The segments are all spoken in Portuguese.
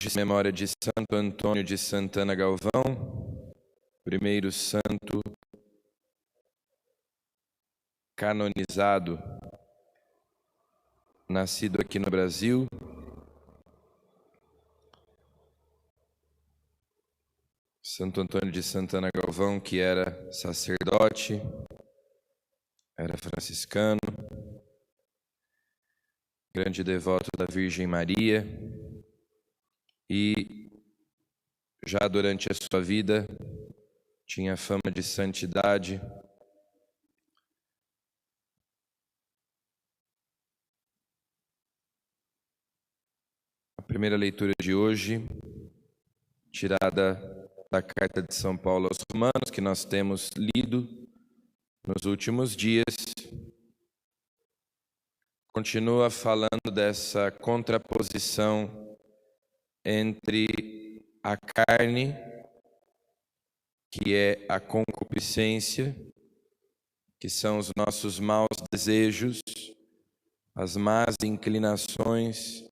de memória de Santo Antônio de Santana Galvão, primeiro santo canonizado, nascido aqui no Brasil. Santo Antônio de Santana Galvão, que era sacerdote, era franciscano, grande devoto da Virgem Maria, e já durante a sua vida tinha fama de santidade. A primeira leitura de hoje, tirada da Carta de São Paulo aos Romanos, que nós temos lido nos últimos dias, continua falando dessa contraposição entre a carne, que é a concupiscência, que são os nossos maus desejos, as más inclinações,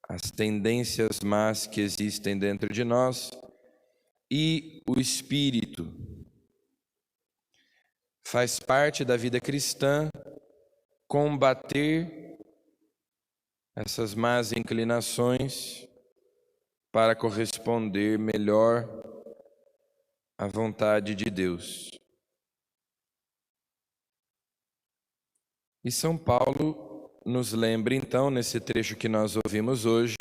as tendências más que existem dentro de nós, e o espírito. Faz parte da vida cristã combater essas más inclinações para corresponder melhor à vontade de Deus. E São Paulo nos lembra então, nesse trecho que nós ouvimos hoje,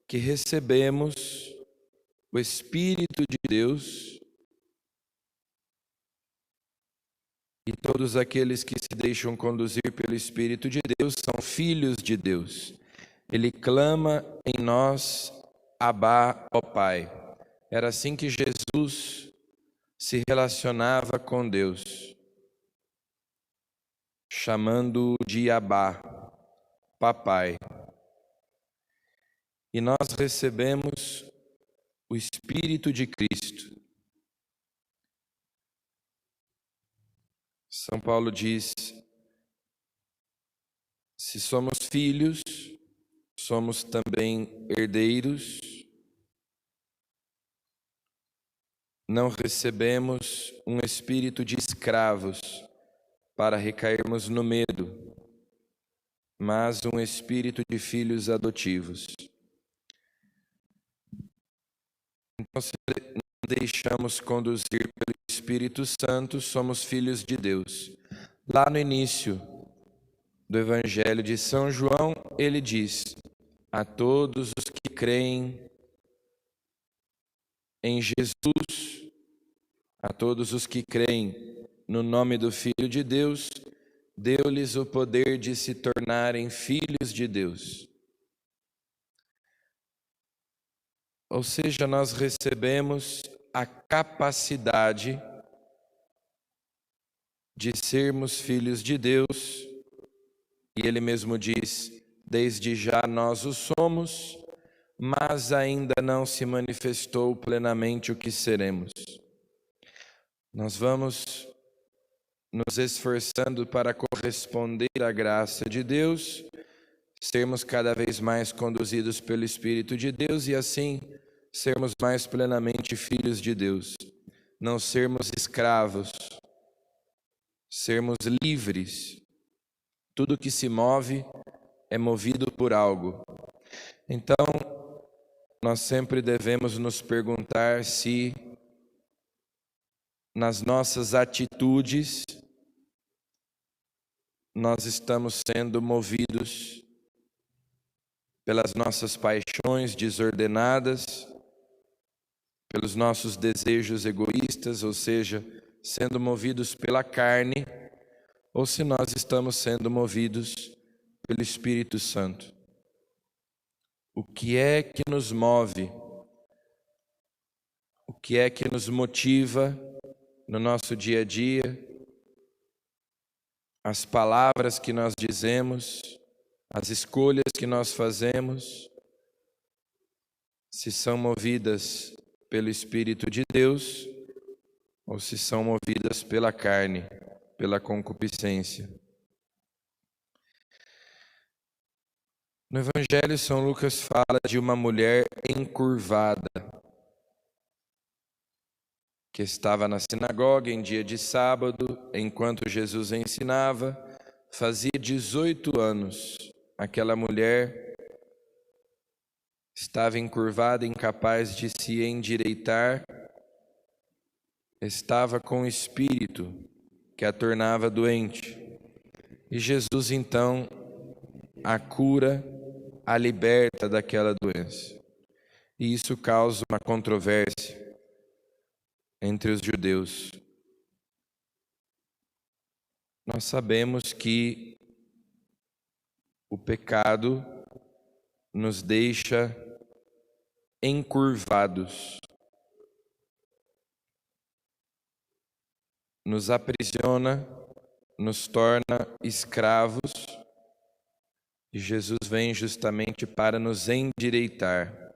que recebemos o Espírito de Deus, e todos aqueles que se deixam conduzir pelo Espírito de Deus são filhos de Deus. Ele clama em nós, Abá, ó Pai. Era assim que Jesus se relacionava com Deus, chamando-o de Abá, Papai. E nós recebemos o Espírito de Cristo. São Paulo diz: se somos filhos, somos também herdeiros. Não recebemos um espírito de escravos para recairmos no medo, mas um espírito de filhos adotivos. Então, se não deixamos conduzir pelo Espírito Santo, somos filhos de Deus. Lá no início do Evangelho de São João, ele diz: a todos os que creem em Jesus, a todos os que creem no nome do Filho de Deus, deu-lhes o poder de se tornarem filhos de Deus. Ou seja, nós recebemos a capacidade de sermos filhos de Deus, e ele mesmo diz: desde já nós o somos, mas ainda não se manifestou plenamente o que seremos. Nós vamos nos esforçando para corresponder à graça de Deus, sermos cada vez mais conduzidos pelo Espírito de Deus e assim sermos mais plenamente filhos de Deus. Não sermos escravos, sermos livres. Tudo que se move é movido por algo. Então, nós sempre devemos nos perguntar se nas nossas atitudes nós estamos sendo movidos pelas nossas paixões desordenadas, pelos nossos desejos egoístas, ou seja, sendo movidos pela carne, ou se nós estamos sendo movidos pelo Espírito Santo. O que é que nos move? O que é que nos motiva no nosso dia a dia? As palavras que nós dizemos, as escolhas que nós fazemos, se são movidas pelo Espírito de Deus ou se são movidas pela carne, pela concupiscência. No Evangelho, São Lucas fala de uma mulher encurvada que estava na sinagoga em dia de sábado, enquanto Jesus ensinava. Fazia 18 anos. Aquela mulher estava encurvada, incapaz de se endireitar, estava com o espírito que a tornava doente. E Jesus, então, a cura, a liberta daquela doença. E isso causa uma controvérsia entre os judeus. Nós sabemos que o pecado nos deixa encurvados, nos aprisiona, nos torna escravos, e Jesus vem justamente para nos endireitar,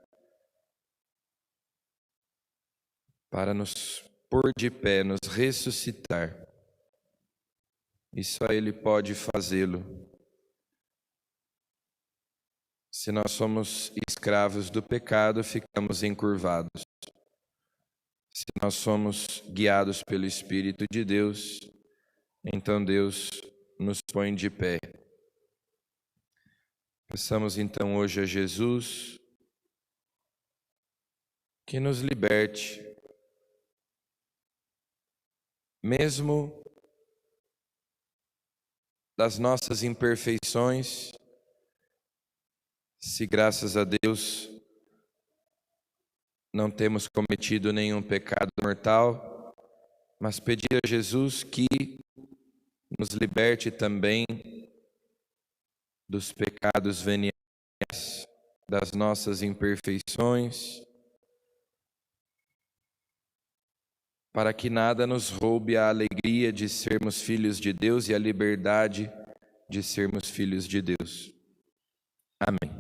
para nos pôr de pé, nos ressuscitar. E só Ele pode fazê-lo. Se nós somos escravos do pecado, ficamos encurvados. Se nós somos guiados pelo Espírito de Deus, então Deus nos põe de pé. Peçamos então hoje a Jesus que nos liberte, mesmo das nossas imperfeições. Se graças a Deus não temos cometido nenhum pecado mortal, mas pedir a Jesus que nos liberte também dos pecados veniais, das nossas imperfeições, para que nada nos roube a alegria de sermos filhos de Deus e a liberdade de sermos filhos de Deus. Amém.